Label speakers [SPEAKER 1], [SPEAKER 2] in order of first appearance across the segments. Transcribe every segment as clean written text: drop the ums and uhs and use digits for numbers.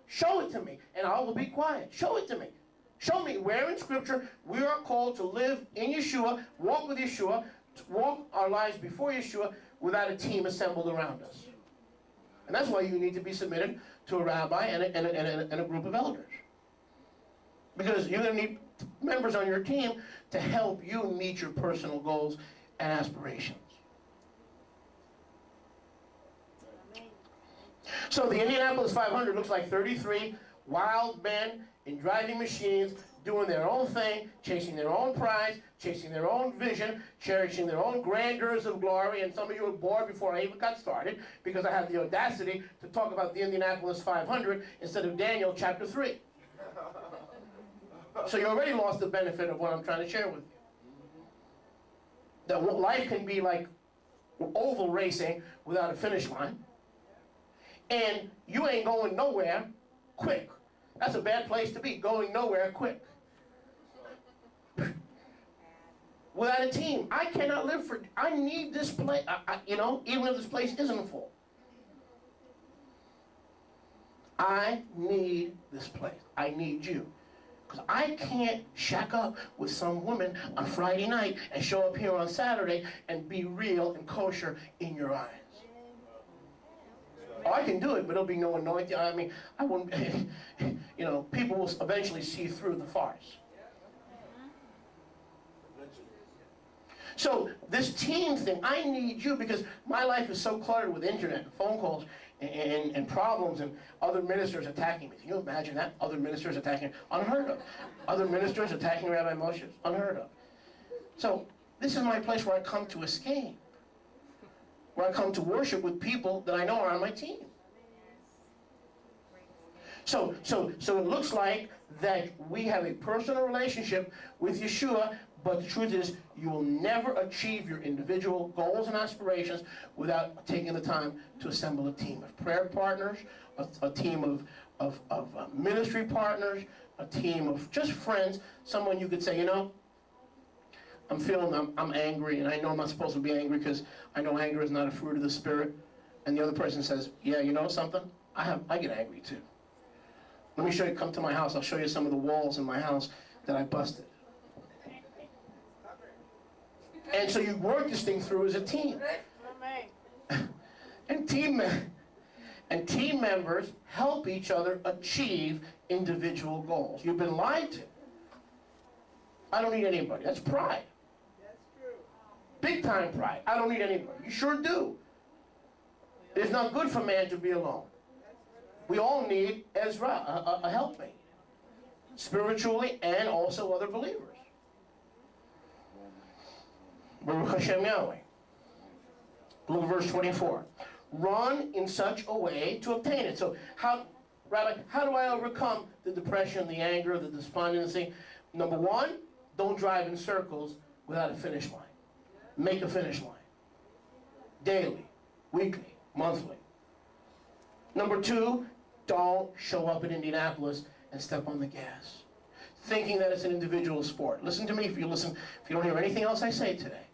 [SPEAKER 1] Show it to me, and I will be quiet. Show it to me. Show me where in Scripture we are called to live in Yeshua, walk with Yeshua, walk our lives before Yeshua without a team assembled around us. And that's why you need to be submitted to a rabbi and a group of elders. Because you're going to need members on your team to help you meet your personal goals and aspirations. So the Indianapolis 500 looks like 33 wild men in driving machines doing their own thing, chasing their own prize, chasing their own vision, cherishing their own grandeurs of glory. And some of you were bored before I even got started because I had the audacity to talk about the Indianapolis 500 instead of Daniel chapter 3. So you already lost the benefit of what I'm trying to share with you. That life can be like oval racing without a finish line. And you ain't going nowhere quick. That's a bad place to be, going nowhere quick. Without a team, I cannot live for, I need this place, even if this place isn't full. I need this place. I need you. Because I can't shack up with some woman on Friday night and show up here on Saturday and be real and kosher in your eyes. Oh, I can do it, but it'll be no anointing. I mean, I wouldn't, people will eventually see through the farce. So this team thing, I need you because my life is so cluttered with internet and phone calls and problems and other ministers attacking me. Can you imagine that? Other ministers attacking, unheard of. Other ministers attacking Rabbi Moshe, unheard of. So this is my place where I come to escape. Where I come to worship with people that I know are on my team. So it looks like that we have a personal relationship with Yeshua, but the truth is you will never achieve your individual goals and aspirations without taking the time to assemble a team of prayer partners, a team of ministry partners, a team of just friends, someone you could say, I'm angry, and I know I'm not supposed to be angry because I know anger is not a fruit of the Spirit. And the other person says, yeah, you know something? I get angry too. Let me show you, come to my house. I'll show you some of the walls in my house that I busted. And so you work this thing through as a team. And team members help each other achieve individual goals. You've been lied to. I don't need anybody. That's pride. Big time pride. I don't need anybody. You sure do. It's not good for man to be alone. We all need Ezra, a helpmate. Spiritually and also other believers. Baruch Hashem Yahweh. Look at verse 24. Run in such a way to obtain it. So, Rabbi, how do I overcome the depression, the anger, the despondency? Number one, don't drive in circles without a finish line. Make a finish line. Daily, weekly, monthly. Number two, don't show up in Indianapolis and step on the gas, thinking that it's an individual sport. Listen to me if you don't hear anything else I say today.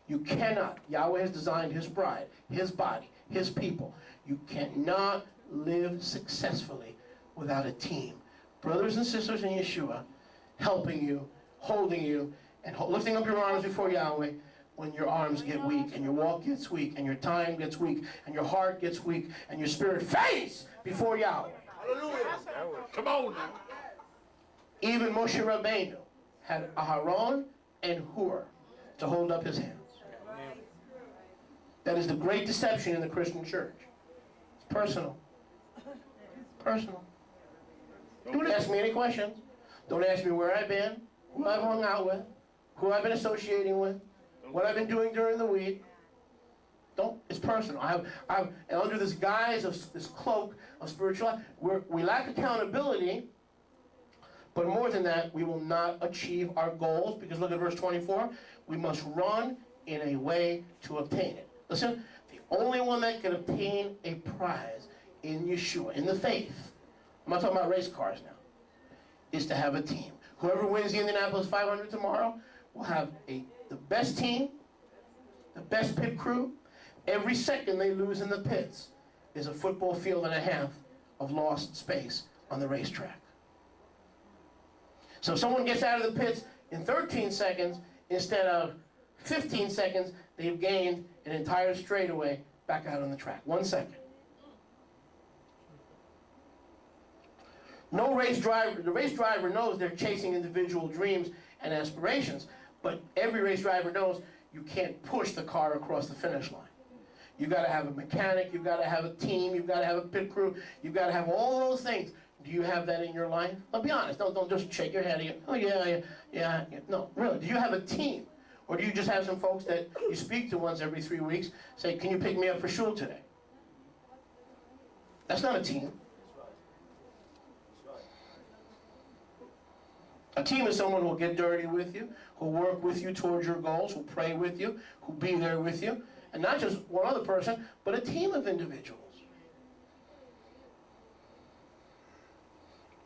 [SPEAKER 1] You cannot, Yahweh has designed His bride, His body, His people. You cannot live successfully without a team. Brothers and sisters in Yeshua helping you, holding you, and lifting up your arms before Yahweh when your arms get weak, and your walk gets weak, and your time gets weak, and your heart gets weak, and your spirit faints before Yahweh.
[SPEAKER 2] Hallelujah. Come on now.
[SPEAKER 1] Even Moshe Rabbeinu had Aharon and Hur to hold up his hands. That is the great deception in the Christian church. It's personal. Personal. Don't ask me any questions. Don't ask me where I've been, who I've hung out with, who I've been associating with, what I've been doing during the week. Don't. It's personal. And under this guise of this cloak of spirituality, we lack accountability. But more than that, we will not achieve our goals, because look at verse 24. We must run in a way to obtain it. Listen, the only one that can obtain a prize in Yeshua, in the faith, I'm not talking about race cars now, is to have a team. Whoever wins the Indianapolis 500 tomorrow will have the best team, the best pit crew. Every second they lose in the pits is a football field and a half of lost space, on the racetrack. So if someone gets out of the pits in 13 seconds instead of 15 seconds, they've gained an entire straightaway back out on the track. 1 second. The race driver knows they're chasing individual dreams and aspirations, but every race driver knows you can't push the car across the finish line. You've got to have a mechanic, you've got to have a team, you've got to have a pit crew, you've got to have all those things. Do you have that in your life? Now be honest, don't just shake your head. Oh yeah. No, really, do you have a team? Or do you just have some folks that you speak to once every 3 weeks, say, can you pick me up for shul today? That's not a team. A team is someone who will get dirty with you, who'll work with you towards your goals, who'll pray with you, who'll be there with you. And not just one other person, but a team of individuals.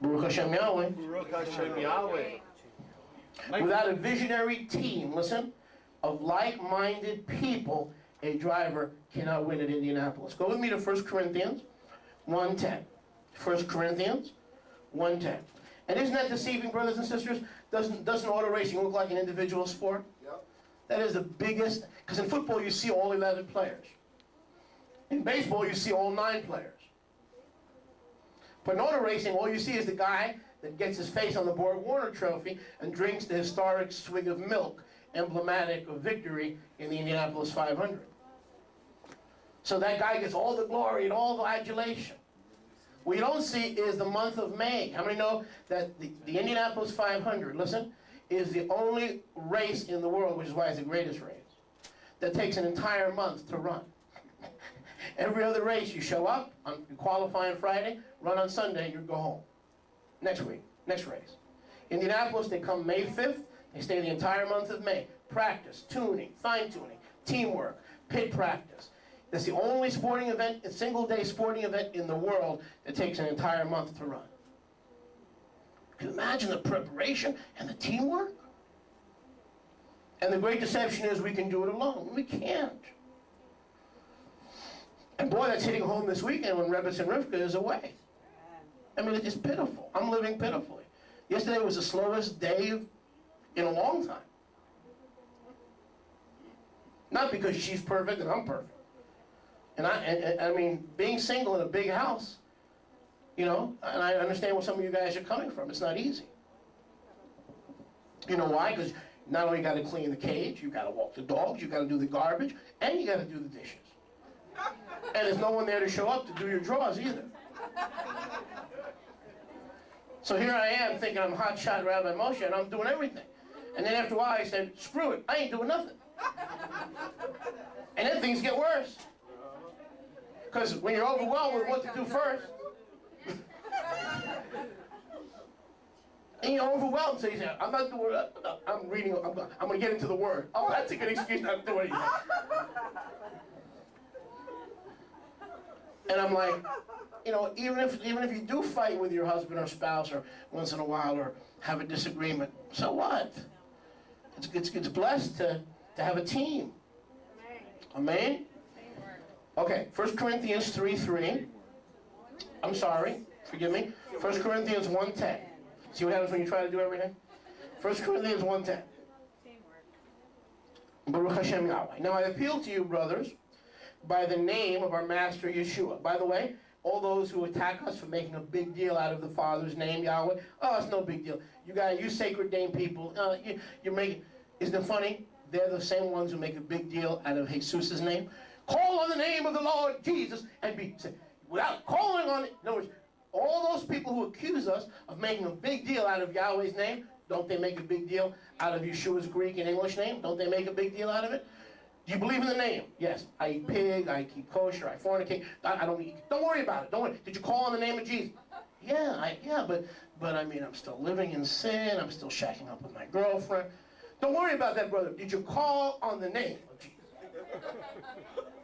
[SPEAKER 1] Baruch Hashem Yahweh.
[SPEAKER 2] Baruch Hashem Yahweh.
[SPEAKER 1] Without a visionary team, listen, of like-minded people, a driver cannot win at Indianapolis. Go with me to 1 Corinthians 1:10. 1 Corinthians 1:10. And isn't that deceiving, brothers and sisters? Doesn't auto racing look like an individual sport? Yep. That is the biggest, because in football you see all 11 players. In baseball you see all 9 players. But in auto racing, all you see is the guy that gets his face on the Borg Warner Trophy and drinks the historic swig of milk, emblematic of victory in the Indianapolis 500. So that guy gets all the glory and all the adulation. What you don't see is the month of May. How many know that the Indianapolis 500, listen, is the only race in the world, which is why it's the greatest race, that takes an entire month to run. Every other race, you show up, you qualify on Friday, run on Sunday, you go home. Next week, next race. Indianapolis, they come May 5th, they stay the entire month of May. Practice, tuning, fine-tuning, teamwork, pit practice. That's the only sporting event, a single-day sporting event in the world that takes an entire month to run. Can you imagine the preparation and the teamwork? And the great deception is we can do it alone. We can't. And boy, that's hitting home this weekend when Rebbe and Rivka is away. I mean, it's pitiful. I'm living pitifully. Yesterday was the slowest day in a long time. Not because she's perfect and I'm perfect. And I mean, being single in a big house, you know, and I understand where some of you guys are coming from. It's not easy. You know why? Because not only you got to clean the cage, you got to walk the dogs, you got to do the garbage, and you got to do the dishes. And there's no one there to show up to do your drawers either. So here I am thinking I'm hotshot Rabbi Moshe and I'm doing everything. And then after a while I said, screw it, I ain't doing nothing. And then things get worse. Because when you're overwhelmed with what to do first, and you're overwhelmed, so you say, I'm not doing it, I'm reading, I'm going to get into the Word. Oh, that's a good excuse not to do anything. And I'm like, you know, even if you do fight with your husband or spouse or once in a while or have a disagreement, so what? It's blessed to have a team. Amen? Okay, 1 Corinthians 3:3. I'm sorry, forgive me. 1 Corinthians 1:10. See what happens when you try to do everything? 1 Corinthians 1:10. Baruch Hashem Yahweh. Now I appeal to you, brothers, by the name of our Master Yeshua. By the way, all those who attack us for making a big deal out of the Father's name, Yahweh, oh, it's no big deal. You guys, you sacred name people, you're making, isn't it funny? They're the same ones who make a big deal out of Jesus' name. Call on the name of the Lord Jesus and be saved. Without calling on it, in other words, all those people who accuse us of making a big deal out of Yahweh's name, don't they make a big deal out of Yeshua's Greek and English name? Don't they make a big deal out of it? Do you believe in the name? Yes. I eat pig, I keep kosher, I fornicate. I don't eat. Don't worry about it. Don't worry. Did you call on the name of Jesus? Yeah, but I mean, I'm still living in sin. I'm still shacking up with my girlfriend. Don't worry about that, brother. Did you call on the name of Jesus?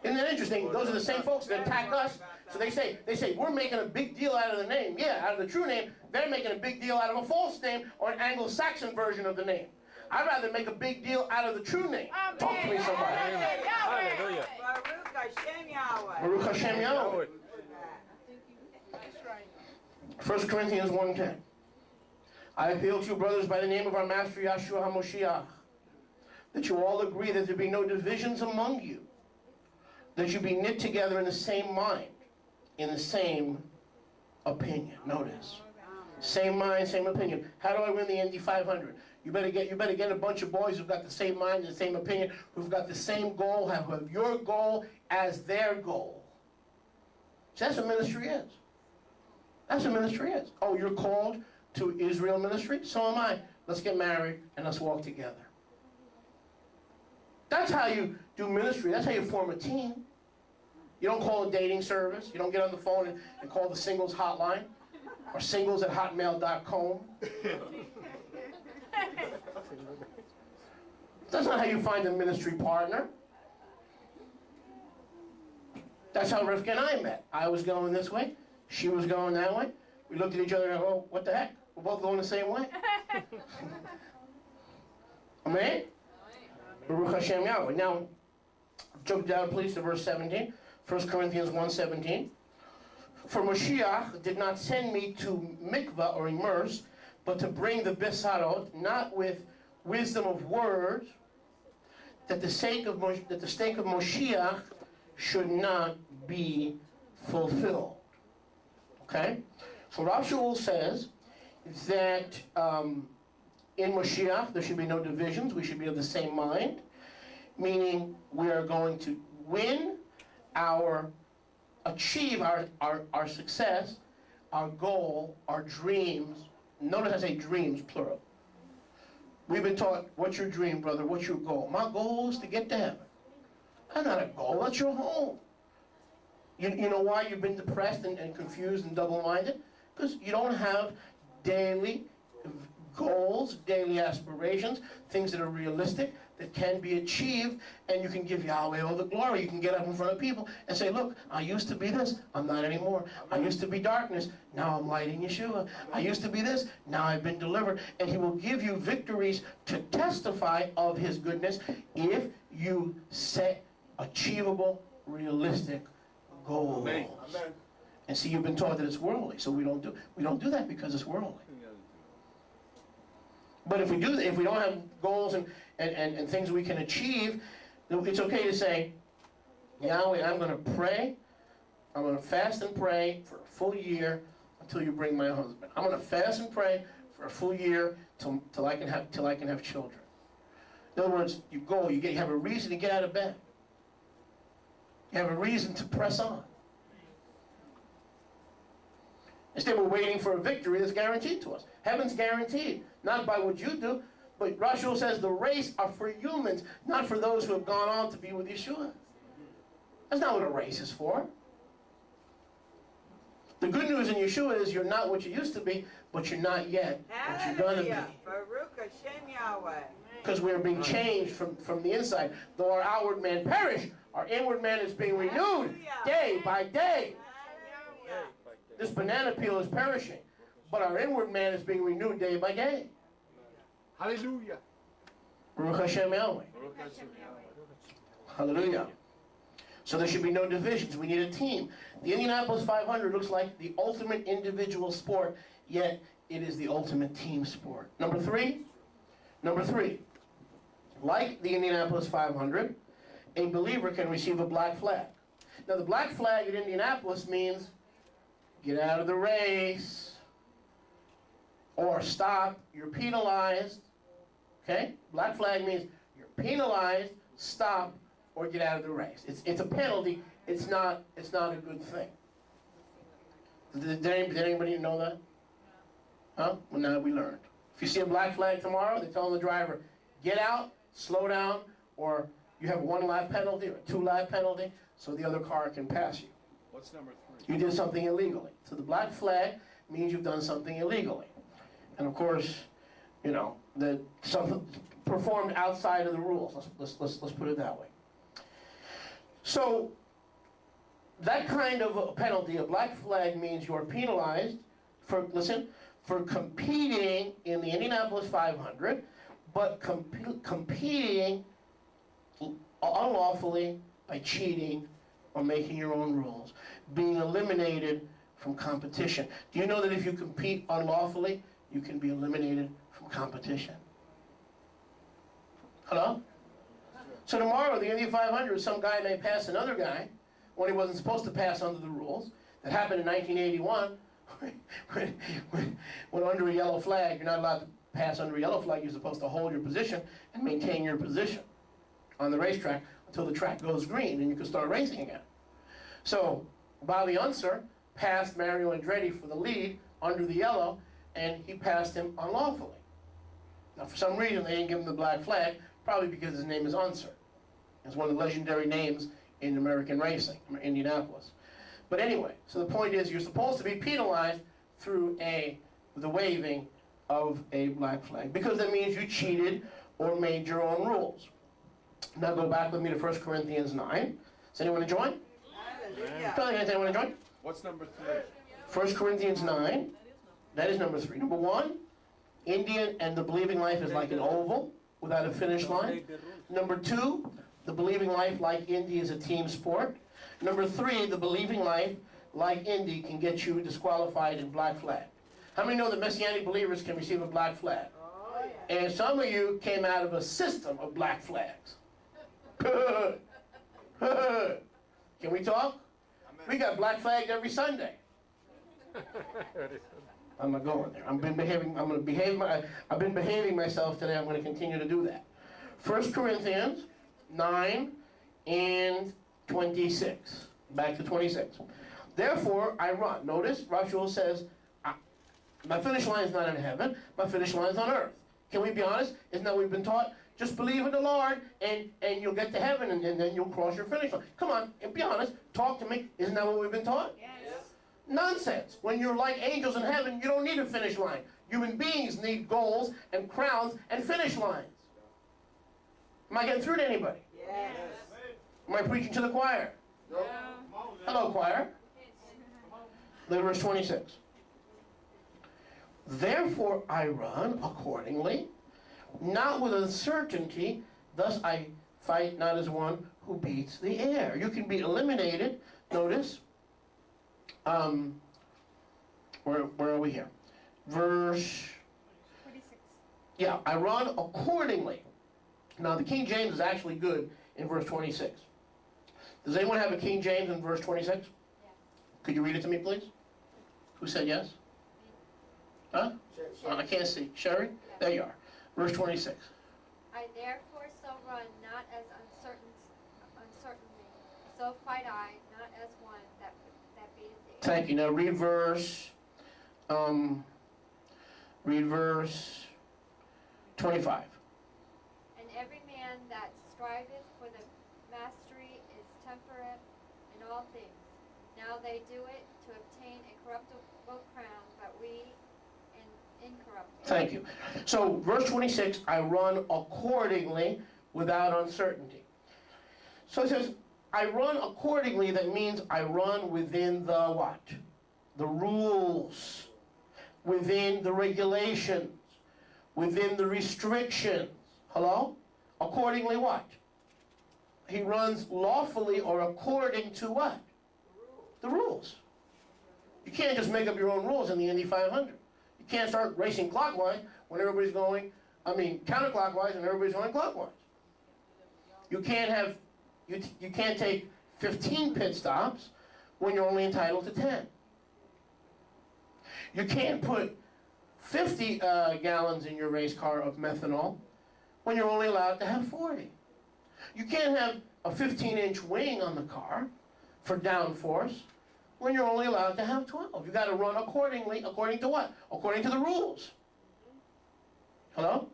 [SPEAKER 1] Isn't that interesting? Those are the same folks that attack us. So they say, we're making a big deal out of the name. Yeah, out of the true name. They're making a big deal out of a false name or an Anglo-Saxon version of the name. I'd rather make a big deal out of the true name.
[SPEAKER 3] Amen.
[SPEAKER 1] Talk to me, somebody.
[SPEAKER 2] Hallelujah.
[SPEAKER 3] Baruch Hashem Yahweh.
[SPEAKER 1] Baruch Hashem Yahweh. 1 Corinthians 1:10. I appeal to you, brothers, by the name of our Master Yeshua HaMoshiach, that you all agree that there be no divisions among you, that you be knit together in the same mind, in the same opinion. Notice. Same mind, same opinion. How do I win the Indy 500? You better get a bunch of boys who've got the same mind and the same opinion, who've got the same goal, have your goal as their goal. So that's what ministry is. That's what ministry is. Oh, you're called to Israel ministry? So am I. Let's get married and let's walk together. That's how you do ministry. That's how you form a team. You don't call a dating service. You don't get on the phone and call the singles hotline or singles@hotmail.com. That's not how you find a ministry partner. That's how Rivka and I met. I was going this way. She was going that way. We looked at each other and go, oh, what the heck? We're both going the same way. Amen? Baruch Hashem Yahweh. Now, jump down please to verse 17. 1 Corinthians 1:17. For Mashiach did not send me to mikvah or immerse, but to bring the besarot, not with wisdom of words, that the stake of Moshiach should not be fulfilled. Okay? So Rav Shaul says that in Moshiach there should be no divisions. We should be of the same mind, meaning we are going to achieve our success, our goal, our dreams. Notice I say dreams, plural. We've been taught, what's your dream, brother? What's your goal? My goal is to get to heaven. That's not a goal, that's your home. You know why you've been depressed and confused and double-minded? Because you don't have daily goals, daily aspirations, things that are realistic, that can be achieved, and you can give Yahweh all the glory. You can get up in front of people and say, look, I used to be this, I'm not anymore. I used to be darkness, now I'm light in Yeshua. I used to be this, now I've been delivered. And he will give you victories to testify of his goodness if you set achievable, realistic goals. Amen. And see, you've been taught that it's worldly, so we don't do that because it's worldly. But if we don't have goals and things we can achieve, it's okay to say, Yahweh, I'm going to pray. I'm going to fast and pray for a full year until you bring my husband. I'm going to fast and pray for a full year till I can have children. In other words, you have a reason to get out of bed. You have a reason to press on. Instead, we're waiting for a victory that's guaranteed to us. Heaven's guaranteed, not by what you do, but Rashul says the race are for humans, not for those who have gone on to be with Yeshua. That's not what a race is for. The good news in Yeshua is you're not what you used to be, but you're not yet what you're going to be.
[SPEAKER 3] Baruch Hashem Yahweh.
[SPEAKER 1] Because we're being changed from the inside. Though our outward man perish, our inward man is being renewed day by day. This banana peel is perishing, but our inward man is being renewed day by day.
[SPEAKER 2] Hallelujah.
[SPEAKER 1] Baruch Hashem Yahweh. Hallelujah. So there should be no divisions. We need a team. The Indianapolis 500 looks like the ultimate individual sport, yet it is the ultimate team sport. Number three, like the Indianapolis 500, a believer can receive a black flag. Now the black flag at Indianapolis means get out of the race, or stop, you're penalized. Okay? Black flag means you're penalized, stop, or get out of the race. It's a penalty, it's not a good thing. Did anybody know that? Huh? Well, now we learned. If you see a black flag tomorrow, they're telling the driver, get out, slow down, or you have a 1-lap penalty or a 2-lap penalty, so the other car can pass you.
[SPEAKER 2] What's number 3?
[SPEAKER 1] You did something illegally. So the black flag means you've done something illegally. And of course, that something performed outside of the rules. Let's put it that way. So that kind of a penalty, a black flag, means you're penalized for competing in the Indianapolis 500, but competing unlawfully by cheating or making your own rules, being eliminated from competition. Do you know that if you compete unlawfully, you can be eliminated from competition? Hello? So tomorrow, the Indy 500, some guy may pass another guy when he wasn't supposed to pass under the rules. That happened in 1981 when under a yellow flag, you're not allowed to pass under a yellow flag. You're supposed to hold your position and maintain your position on the racetrack until the track goes green and you can start racing again. So Bobby Unser passed Mario Andretti for the lead under the yellow, and he passed him unlawfully. Now, for some reason, they didn't give him the black flag, probably because his name is Unser. It's one of the legendary names in American racing, Indianapolis. But anyway, so the point is, you're supposed to be penalized through the waving of a black flag, because that means you cheated or made your own rules. Now go back with me to 1 Corinthians 9. Does anyone enjoy?
[SPEAKER 3] Hallelujah.
[SPEAKER 1] Does anyone enjoy?
[SPEAKER 2] What's number 3?
[SPEAKER 1] 1 Corinthians 9. That is number 3. Number 1, Indian and the believing life is like an oval without a finish line. Number 2, the believing life, like Indy, is a team sport. Number 3, the believing life, like Indy, can get you disqualified in black flag. How many know that Messianic believers can receive a black flag?
[SPEAKER 3] Oh, yeah.
[SPEAKER 1] And some of you came out of a system of black flags. Can we talk? We got black flagged every Sunday. I'm not going there. I've been behaving myself today. I'm going to continue to do that. 1 Corinthians 9 and 26. Back to 26. Therefore, I run. Notice, Rachel says, my finish line is not in heaven. My finish line is on earth. Can we be honest? Isn't that what we've been taught? Just believe in the Lord, and you'll get to heaven, and then you'll cross your finish line. Come on, and be honest. Talk to me. Isn't that what we've been taught?
[SPEAKER 3] Yes.
[SPEAKER 1] Nonsense. When you're like angels in heaven, you don't need a finish line. Human beings need goals and crowns and finish lines. Am I getting through to anybody?
[SPEAKER 3] Yes.
[SPEAKER 1] Am I preaching to the choir? Hello, choir. Look at verse 26. Therefore I run accordingly, not with uncertainty, thus I fight not as one who beats the air. You can be eliminated. Notice, where are we here? Verse
[SPEAKER 4] 26.
[SPEAKER 1] Yeah, I run accordingly. Now the King James is actually good in verse 26. Does anyone have a King James in verse 26?
[SPEAKER 4] Yes.
[SPEAKER 1] Could you read it to me, please? Who said yes? Huh? I can't see. Sherry?
[SPEAKER 4] Yes.
[SPEAKER 1] There you are. Verse 26.
[SPEAKER 4] I therefore so run, not as uncertainly. So fight I, not as one that beateth the air.
[SPEAKER 1] Thank you. Now read verse 25.
[SPEAKER 4] And every man that striveth for the mastery is temperate in all things. Now they do it to obtain a corruptible crown, but we an incorruptible.
[SPEAKER 1] Thank you. So verse 26, I run accordingly without uncertainty. So it says, I run accordingly. That means I run within the what? The rules, within the regulations, within the restrictions. Hello? Accordingly what? He runs lawfully or according to what? The rules. You can't just make up your own rules in the Indy 500. You can't start racing clockwise when everybody's going, counterclockwise and everybody's going clockwise. You can't you can't take 15 pit stops when you're only entitled to 10. You can't put 50 gallons in your race car of methanol when you're only allowed to have 40. You can't have a 15-inch wing on the car for downforce when you're only allowed to have 12. You got to run accordingly. According to what? According to the rules. Hello?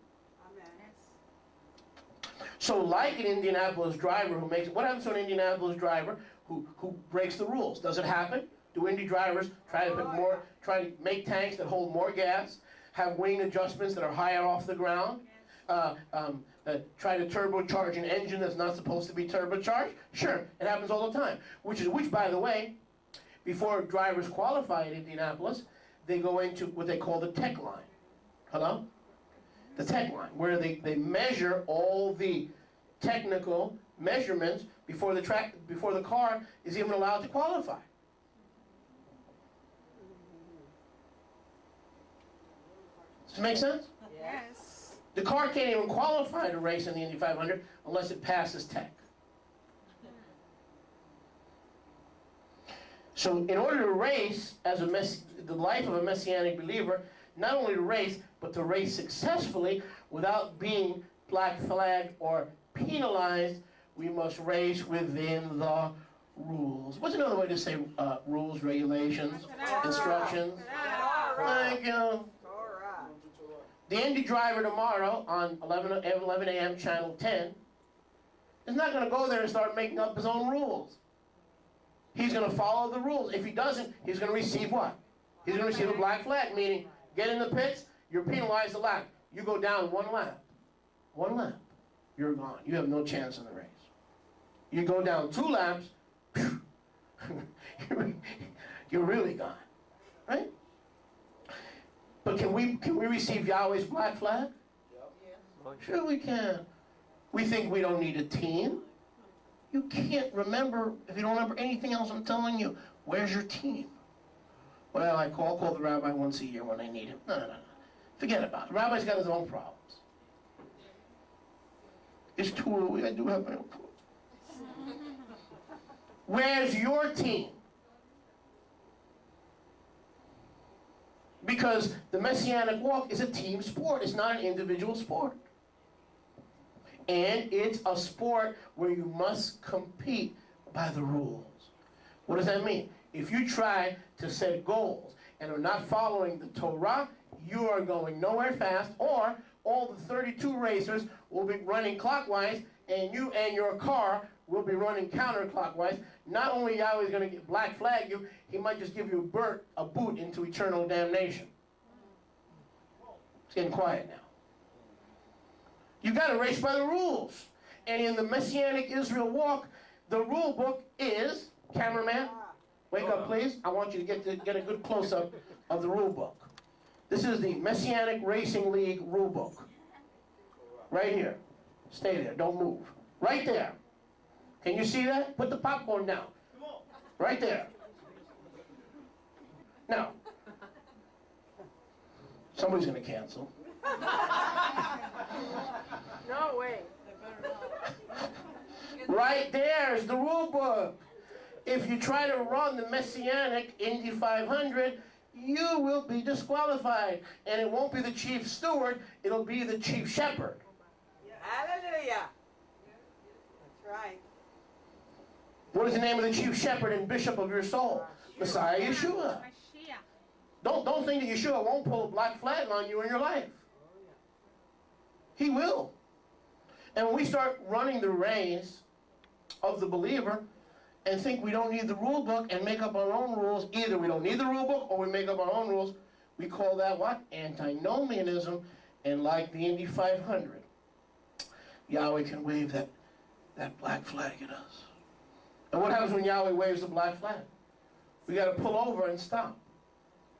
[SPEAKER 1] So like an Indianapolis driver who makes, what happens to an Indianapolis driver who breaks the rules? Does it happen? Do Indy drivers try to make tanks that hold more gas, have wing adjustments that are higher off the ground, try to turbocharge an engine that's not supposed to be turbocharged? Sure, it happens all the time. Which by the way, before drivers qualify in Indianapolis, they go into what they call the tech line. Hello? The tech line, where they measure all the technical measurements before the car is even allowed to qualify. Does it make sense?
[SPEAKER 3] Yes.
[SPEAKER 1] The car can't even qualify to race in the Indy 500 unless it passes tech. So in order to race as the life of a Messianic believer, not only to race, but to race successfully without being black flagged or penalized, we must race within the rules. What's another way to say rules, regulations, instructions? Thank you.
[SPEAKER 3] All right.
[SPEAKER 1] The Indy driver tomorrow on 11 a.m. Channel 10 is not going to go there and start making up his own rules. He's going to follow the rules. If he doesn't, he's going to receive what? He's going to receive a black flag, meaning get in the pits, you're penalized a lap. You go down one lap. One lap. You're gone. You have no chance in the race. You go down 2 laps, you're really gone. Right? But can we receive Yahweh's black flag? Sure we can. We think we don't need a team. You can't remember, if you don't remember anything else I'm telling you, where's your team? Well, I call the rabbi once a year when I need him. No. Forget about it. The rabbi's got his own problems. It's too early. I do have my own problems. Where's your team? Because the Messianic walk is a team sport. It's not an individual sport. And it's a sport where you must compete by the rules. What does that mean? If you try to set goals and are not following the Torah, you are going nowhere fast, or all the 32 racers will be running clockwise, and you and your car will be running counterclockwise. Not only Yahweh is going to black flag you, he might just give you a boot into eternal damnation. It's getting quiet now. You got to race by the rules. And in the Messianic Israel walk, the rule book is, cameraman, wake up please. I want you to get a good close-up of the rule book. This is the Messianic Racing League rule book. Right here. Stay there. Don't move. Right there. Can you see that? Put the popcorn down. Right there. Now, somebody's going to cancel.
[SPEAKER 3] No way.
[SPEAKER 1] Right there is the rule book. If you try to run the Messianic Indy 500, you will be disqualified. And it won't be the chief steward, it'll be the chief shepherd.
[SPEAKER 3] Hallelujah. That's right.
[SPEAKER 1] What is the name of the chief shepherd and bishop of your soul? Messiah Yeshua. Don't think that Yeshua won't pull a black flag on you in your life. He will. And when we start running the race of the believer and think we don't need the rule book and make up our own rules, either we don't need the rule book or we make up our own rules, we call that what? Antinomianism. And like the Indy 500, Yahweh can wave that black flag at us. And what happens when Yahweh waves the black flag? We got to pull over and stop.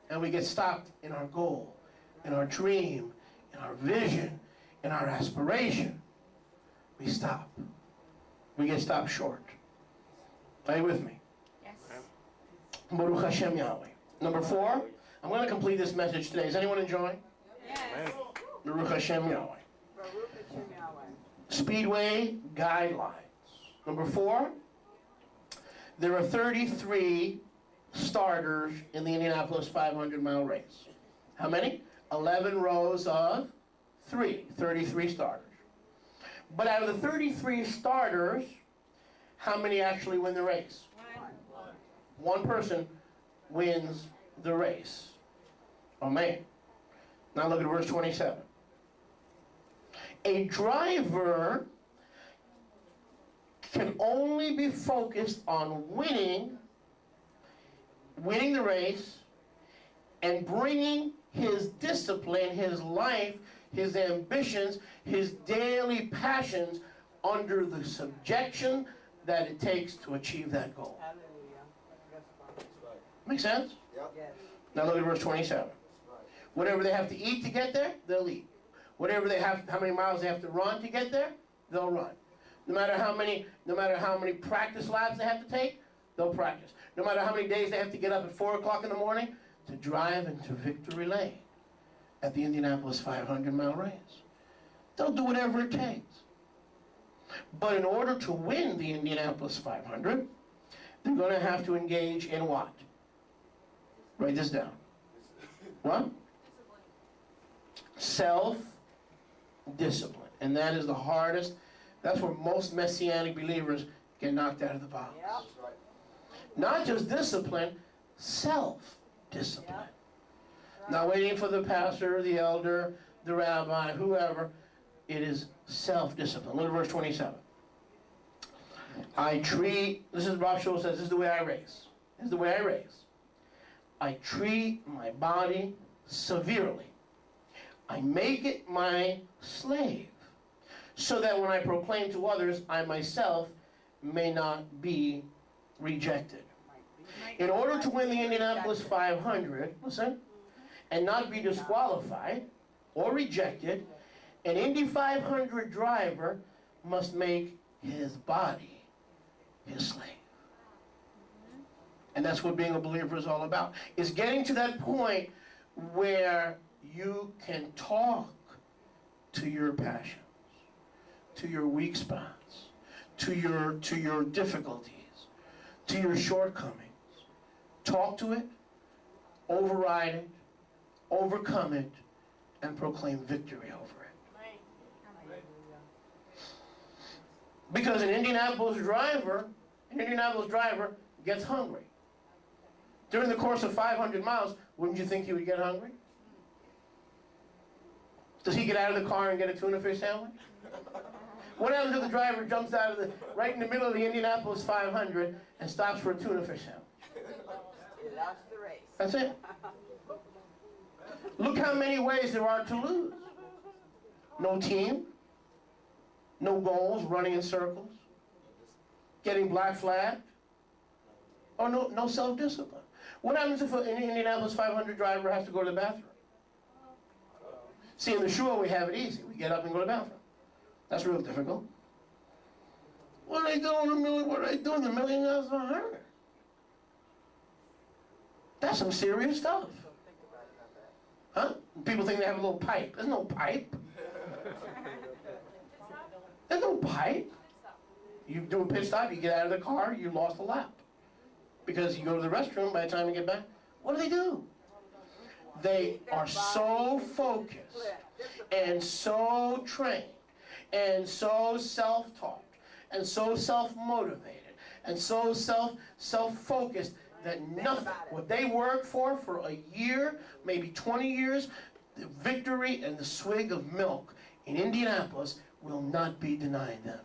[SPEAKER 1] And we get stopped in our goal, in our dream, in our vision, in our aspiration. We stop. We get stopped short. Are you with me?
[SPEAKER 4] Yes.
[SPEAKER 1] Baruch Hashem Yahweh. Number 4, I'm going to complete this message today. Is anyone enjoying?
[SPEAKER 4] Yes.
[SPEAKER 1] Baruch Hashem Yahweh.
[SPEAKER 3] Baruch Hashem Yahweh.
[SPEAKER 1] Speedway Guidelines. Number 4, there are 33 starters in the Indianapolis 500-mile race. How many? 11 rows of 33 starters. But out of the 33 starters, how many actually win the race? One person wins the race. Oh man. Now look at verse 27. A driver can only be focused on winning the race and bringing his discipline, his life, his ambitions, his daily passions under the subjection that it takes to achieve that goal.
[SPEAKER 3] Hallelujah.
[SPEAKER 1] Make sense?
[SPEAKER 3] Yes.
[SPEAKER 1] Now look at verse 27. Whatever they have to eat to get there, they'll eat. Whatever they have, how many miles they have to run to get there, they'll run. No matter how many practice laps they have to take, they'll practice. No matter how many days they have to get up at 4 o'clock in the morning to drive into victory lane. at the Indianapolis 500-mile race. They'll do whatever it takes. But in order to win the Indianapolis 500, they're going to have to engage in what? Write this down. What? Self-discipline. And that is the hardest. That's where most Messianic believers get knocked out of the box.
[SPEAKER 3] Yep.
[SPEAKER 1] Not just discipline, self-discipline.
[SPEAKER 3] Yep.
[SPEAKER 1] Not waiting for the pastor, the elder, the rabbi, whoever. It is self-discipline. Look at verse 27. This is Bob Schultz says, this is the way I race. This is the way I race. I treat my body severely. I make it my slave, so that when I proclaim to others, I myself may not be rejected. In order to win the Indianapolis 500, listen, and not be disqualified or rejected, an Indy 500 driver must make his body his slave. And that's what being a believer is all about. Is getting to that point where you can talk to your passions, to your weak spots, to your difficulties, to your shortcomings. Talk to it, override it, overcome it, and proclaim victory over it. Because an Indianapolis driver gets hungry. During the course of 500 miles, wouldn't you think he would get hungry? Does he get out of the car and get a tuna fish sandwich? What happens if the driver jumps out of right in the middle of the Indianapolis 500 and stops for a tuna fish sandwich?
[SPEAKER 3] He lost the race.
[SPEAKER 1] That's it. Look how many ways there are to lose. No team, no goals, running in circles, getting black flagged, or no self-discipline. What happens if an Indianapolis 500 driver has to go to the bathroom? See, in the shul we have it easy. We get up and go to the bathroom. That's real difficult. What are they doing? What are they doing? The $1,000,000 100. That's some serious stuff. Huh? People think they have a little pipe. There's no pipe. There's no pipe. You do a pit stop, you get out of the car, you lost a lap. Because you go to the restroom, by the time you get back, what do? They are so focused and so trained and so self-taught and so self-motivated and so self-focused that nothing, what they worked for a year, maybe 20 years, the victory and the swig of milk in Indianapolis will not be denied them.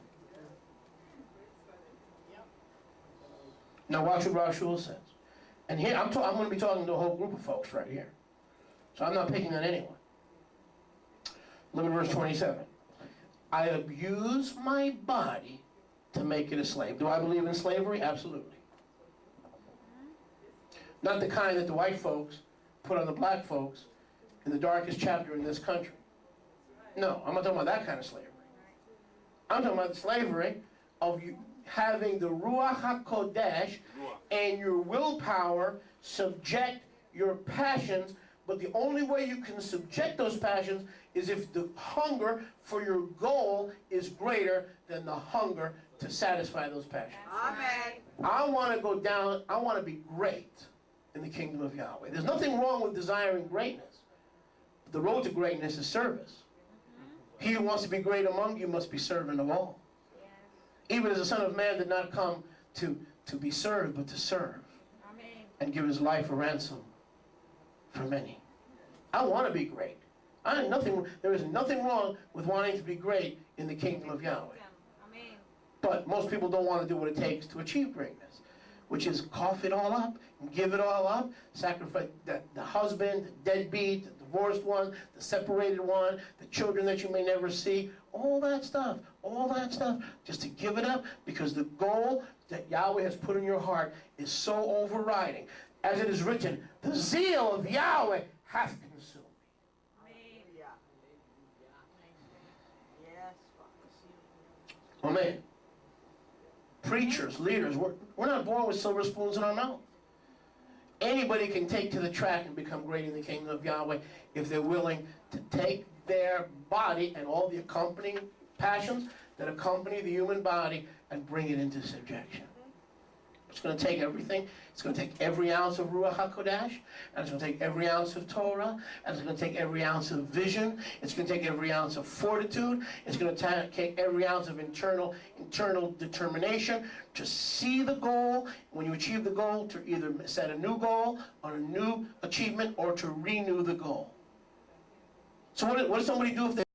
[SPEAKER 1] Now watch what Rob Shul says. And here, I'm going to be talking to a whole group of folks right here. So I'm not picking on anyone. Look at verse 27. I abuse my body to make it a slave. Do I believe in slavery? Absolutely. Not the kind that the white folks put on the black folks in the darkest chapter in this country. No, I'm not talking about that kind of slavery. I'm talking about the slavery of you having the Ruach HaKodesh and your willpower subject your passions, but the only way you can subject those passions is if the hunger for your goal is greater than the hunger to satisfy those passions.
[SPEAKER 3] Amen.
[SPEAKER 1] I want to go down, I want to be great in the kingdom of Yahweh. There's nothing wrong with desiring greatness. The road to greatness is service. He who wants to be great among you must be servant of all. Even as the Son of Man did not come to be served, but to serve.
[SPEAKER 4] Amen.
[SPEAKER 1] And give his life a ransom for many. I want to be great. There is nothing wrong with wanting to be great in the kingdom of Yahweh.
[SPEAKER 4] Amen.
[SPEAKER 1] But most people don't want to do what it takes to achieve greatness, which is cough it all up, and give it all up, sacrifice the husband, the deadbeat, the divorced one, the separated one, the children that you may never see, all that stuff, just to give it up, because the goal that Yahweh has put in your heart is so overriding. As it is written, the zeal of Yahweh hath consumed me.
[SPEAKER 3] Yes,
[SPEAKER 1] Amen. Preachers, leaders, we're not born with silver spoons in our mouth. anybody can take to the track and become great in the kingdom of Yahweh if they're willing to take their body and all the accompanying passions that accompany the human body and bring it into subjection. It's going to take everything. It's going to take every ounce of Ruach HaKodesh, and it's going to take every ounce of Torah, and it's going to take every ounce of vision. It's going to take every ounce of fortitude. It's going to take every ounce of internal determination to see the goal. When you achieve the goal, to either set a new goal on a new achievement or to renew the goal. So what does somebody do if they